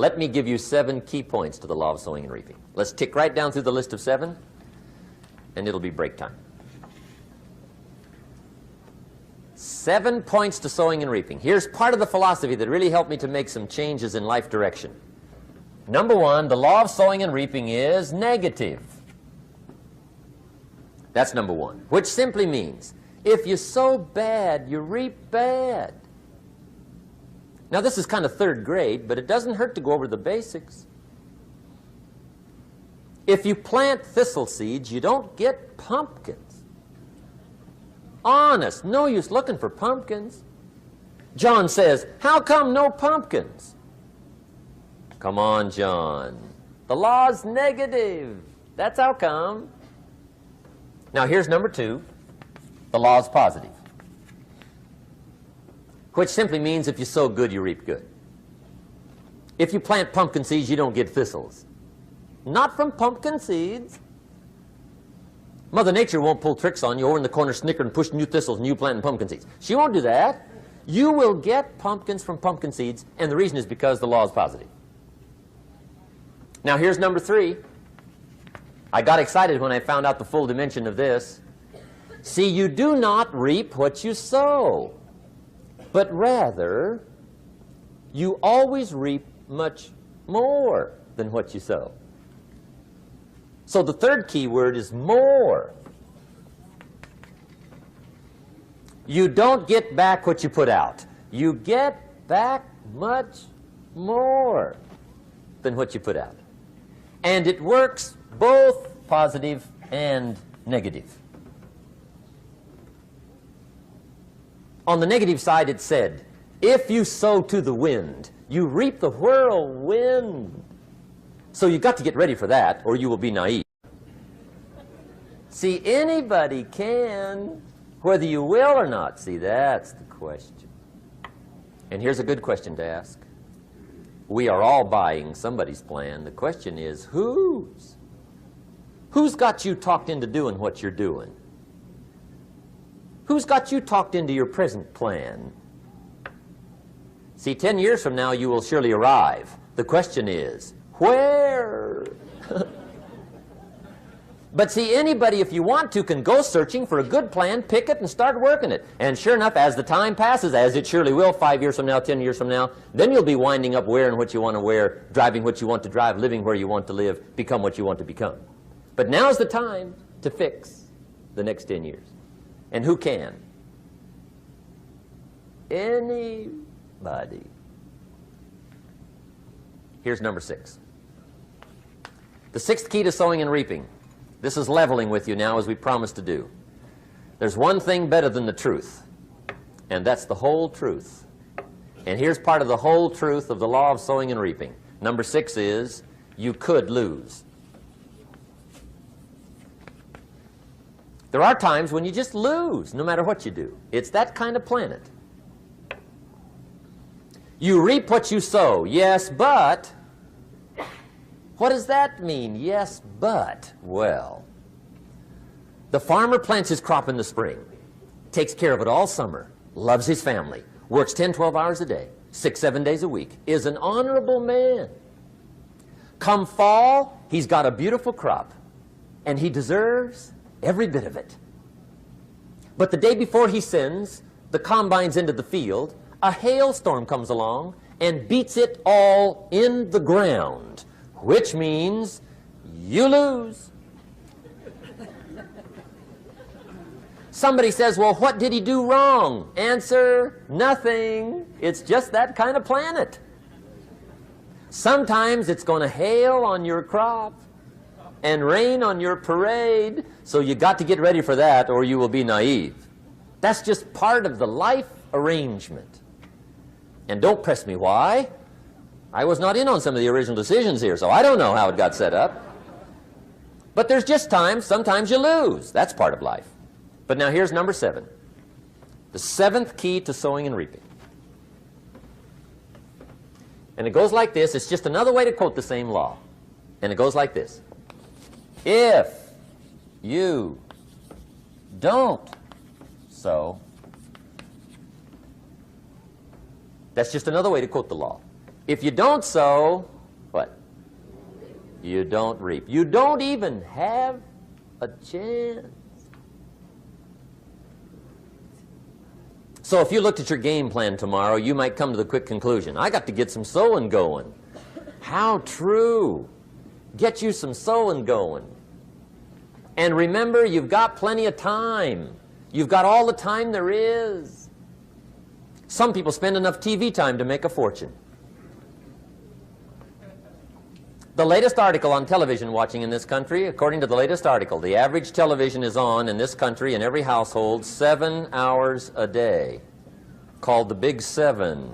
Let me give you 7 key points to the law of sowing and reaping. Let's tick right down through the list of 7, and it'll be break time. 7 points to sowing and reaping. Here's part of the philosophy that really helped me to make some changes in life direction. Number 1, the law of sowing and reaping is negative. That's number 1, which simply means if you sow bad, you reap bad. Now, this is kind of 3rd grade, but it doesn't hurt to go over the basics. If you plant thistle seeds, you don't get pumpkins. Honest, no use looking for pumpkins. John says, how come no pumpkins? Come on, John. The law's negative. That's how come. Now, here's number 2. The law's positive, which simply means if you sow good, you reap good. If you plant pumpkin seeds, you don't get thistles. Not from pumpkin seeds. Mother Nature won't pull tricks on you over in the corner snickering, pushing you thistles and you planting pumpkin seeds. She won't do that. You will get pumpkins from pumpkin seeds, and the reason is because the law is positive. Now, here's number 3. I got excited when I found out the full dimension of this. See, you do not reap what you sow, but rather you always reap much more than what you sow. So the 3rd key word is more. You don't get back what you put out. You get back much more than what you put out. And it works both positive and negative. On the negative side, it said, if you sow to the wind, you reap the whirlwind. So you've got to get ready for that, or you will be naive. See, anybody can, whether you will or not. See, that's the question. And here's a good question to ask. We are all buying somebody's plan. The question is, whose? Who's got you talked into doing what you're doing? Who's got you talked into your present plan? See, 10 years from now, you will surely arrive. The question is, where? But see, anybody, if you want to, can go searching for a good plan, pick it, and start working it. And sure enough, as the time passes, as it surely will 5 years from now, 10 years from now, then you'll be winding up wearing what you want to wear, driving what you want to drive, living where you want to live, become what you want to become. But now's the time to fix the next 10 years. And who can? Anybody. Here's number 6. The 6th key to sowing and reaping. This is leveling with you now, as we promised to do. There's one thing better than the truth, and that's the whole truth. And here's part of the whole truth of the law of sowing and reaping. Number 6 is, you could lose. There are times when you just lose, no matter what you do. It's that kind of planet. You reap what you sow, yes, but... What does that mean, yes, but? Well, the farmer plants his crop in the spring, takes care of it all summer, loves his family, works 10, 12 hours a day, 6, 7 days a week, is an honorable man. Come fall, he's got a beautiful crop, and he deserves every bit of it. But the day before he sends the combines into the field, a hailstorm comes along and beats it all in the ground, which means you lose. Somebody says, well, what did he do wrong? Answer, nothing. It's just that kind of planet. Sometimes it's going to hail on your crop and rain on your parade, so you got to get ready for that or you will be naive. That's just part of the life arrangement. And don't press me why. I was not in on some of the original decisions here, so I don't know how it got set up. But there's just times, sometimes you lose. That's part of life. But now here's number 7. The 7th key to sowing and reaping. And it goes like this. It's just another way to quote the same law. And it goes like this. If you don't sow, that's just another way to quote the law. If you don't sow, what? You don't reap. You don't even have a chance. So if you looked at your game plan tomorrow, you might come to the quick conclusion, I got to get some sowing going. How true. Get you some sowing going. And remember, you've got plenty of time. You've got all the time there is. Some people spend enough TV time to make a fortune. The latest article on television watching in this country, according to the latest article, the average television is on in this country in every household 7 hours a day, called the Big Seven.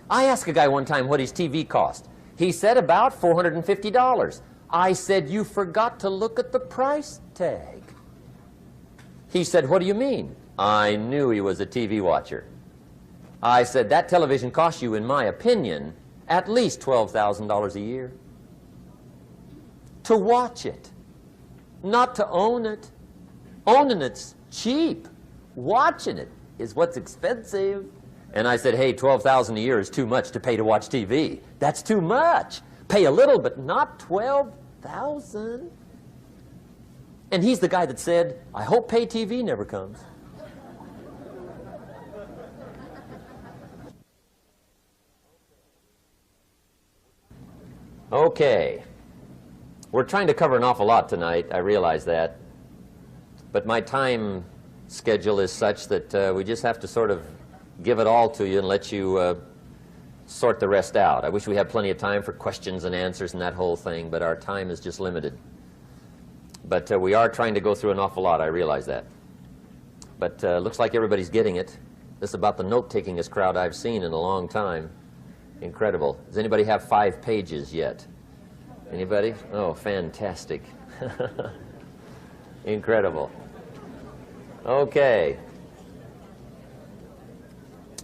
I asked a guy one time what his TV cost. He said about $450. I said, you forgot to look at the price tag. He said, what do you mean? I knew he was a TV watcher. I said, that television costs you, in my opinion, at least $12,000 a year. To watch it, not to own it. Owning it's cheap. Watching it is what's expensive. And I said, hey, $12,000 a year is too much to pay to watch TV. That's too much. Pay a little, but not $12,000. And he's the guy that said, I hope pay TV never comes. Okay. We're trying to cover an awful lot tonight, I realize that. But my time schedule is such that we just have to sort of give it all to you and let you sort the rest out. I wish we had plenty of time for questions and answers and that whole thing, but our time is just limited. But we are trying to go through an awful lot, I realize that. But looks like everybody's getting it. This is about the note-takingest crowd I've seen in a long time. Incredible. Does anybody have 5 pages yet? Anybody? Oh, fantastic. Incredible. Okay.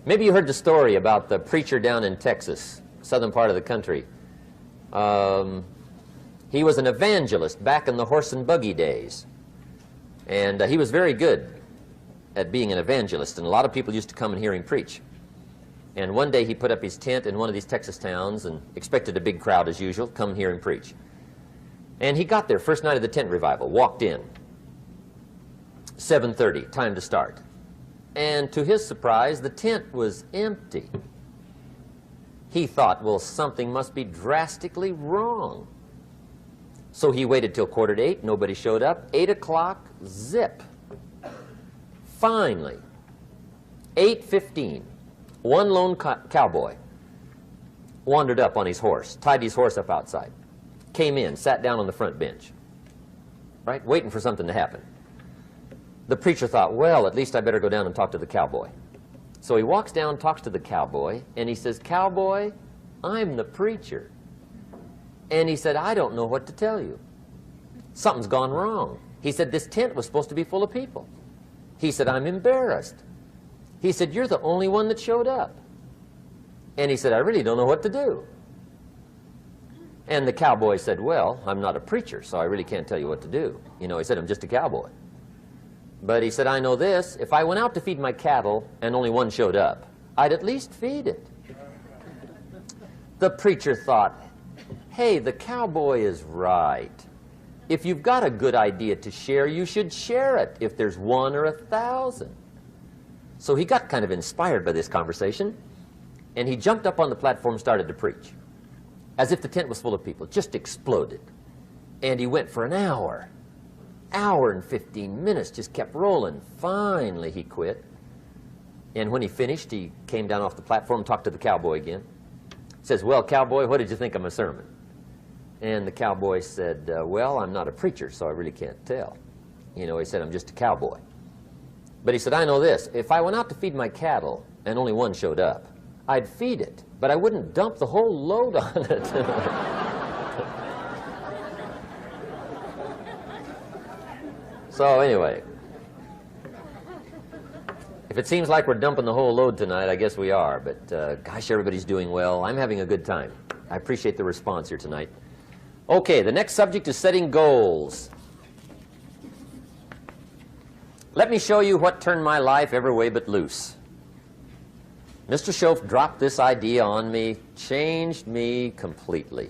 Maybe you heard the story about the preacher down in Texas, southern part of the country. He was an evangelist back in the horse and buggy days. And he was very good at being an evangelist, and a lot of people used to come and hear him preach. And one day he put up his tent in one of these Texas towns and expected a big crowd as usual, come hear him preach. And he got there, first night of the tent revival, walked in. 7:30, time to start. And to his surprise, the tent was empty. He thought, well, something must be drastically wrong. So he waited till 7:45, nobody showed up. 8 o'clock, zip. Finally, 8:15, one lone cowboy wandered up on his horse, tied his horse up outside, came in, sat down on the front bench, right, waiting for something to happen. The preacher thought, well, at least I better go down and talk to the cowboy. So he walks down, talks to the cowboy, and he says, cowboy, I'm the preacher. And he said, I don't know what to tell you. Something's gone wrong. He said, this tent was supposed to be full of people. He said, I'm embarrassed. He said, you're the only one that showed up. And he said, I really don't know what to do. And the cowboy said, well, I'm not a preacher, so I really can't tell you what to do. You know, he said, I'm just a cowboy. But he said, I know this, if I went out to feed my cattle and only one showed up, I'd at least feed it. The preacher thought, hey, the cowboy is right. If you've got a good idea to share, you should share it, if there's 1 or 1,000. So he got kind of inspired by this conversation, and he jumped up on the platform and started to preach, as if the tent was full of people, just exploded. And he went for an hour and 15 minutes, just kept rolling. Finally, he quit. And when he finished, he came down off the platform, talked to the cowboy again. Says, well, cowboy, what did you think of my sermon? And the cowboy said, well, I'm not a preacher, so I really can't tell. You know, he said, I'm just a cowboy. But he said, I know this. If I went out to feed my cattle and only one showed up, I'd feed it, but I wouldn't dump the whole load on it. So anyway, if it seems like we're dumping the whole load tonight, I guess we are. But gosh, everybody's doing well. I'm having a good time. I appreciate the response here tonight. Okay, the next subject is setting goals. Let me show you what turned my life every way but loose. Mr. Schoaf dropped this idea on me, changed me completely.